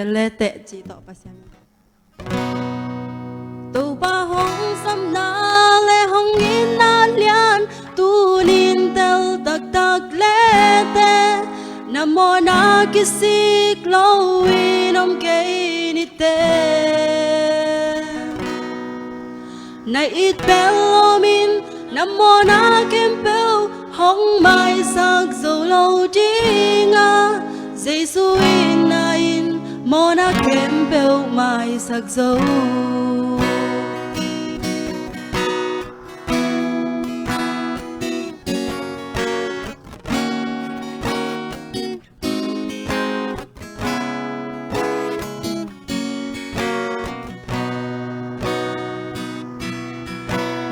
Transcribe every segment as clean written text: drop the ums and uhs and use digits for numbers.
lệ tệ chỉ tỏ bà xem tu ba hong sam na le hong in na lian tu lin tel tak tak lệ tệ nam mô na kisik lo in om ke ni te nay ít bel min nam mô na kem bel hong mai sak zo lo jinga Giêsu in na in mô na kem bel mai sak zo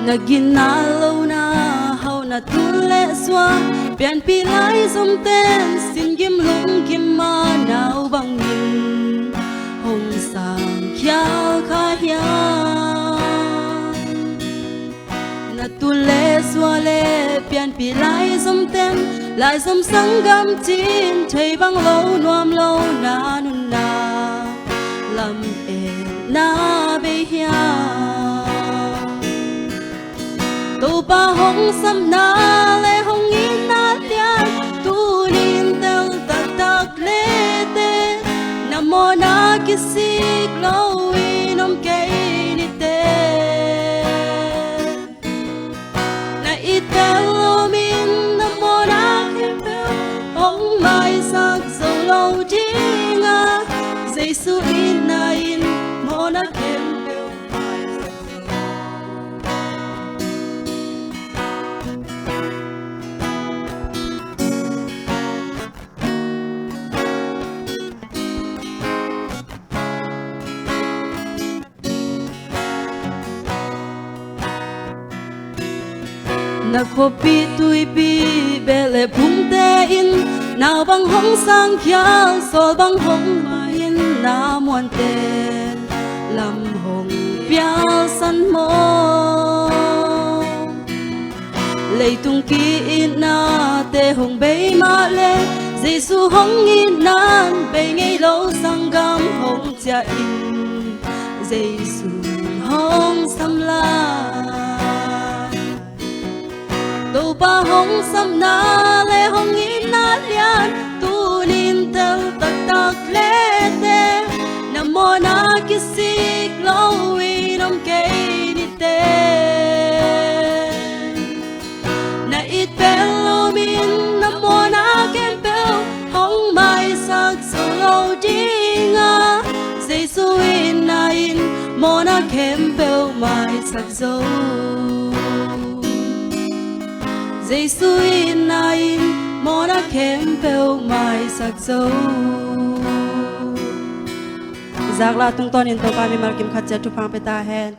Naginalaw na hau na tule swa Pian pilay somten sin gim lung gim manaw bangin Hong sang kya kaya Na tule swa le pian pilay somten Lai som sang gam tin Thay bang lâu nuam lâu na nun na Lam e na be hiya tu ba hong sam na le hong in na lian tu lin tel tak tak le te nam mô na kisik lo in om ke ni te na it tel min nam mô na kem bel hong mai sak zo lo jinga Giêsu in na in mô na kem na kopi tui pi bele phung te in nào bang hong sang kya sol bang hong ma in na muan te lam hong piao san mo lei tung ki in na te hong bei ma le Giêsu hong in nan bei ngei lo sang gam hong cha in Giêsu hong sam la tu ba hong sam na le hong in na lian tu lin tel tak tak le te nam mô na kisik lo in om ke ni te na it bel min nam mô na kem bel hong mai sak so lo jinga Giêsu in na in mô na kem bel mai sak zo Giêsu in na in mô na kem bel mai sak zo Giác la tung ton in to pa mi mal kim khat cha tu pang pe ta hen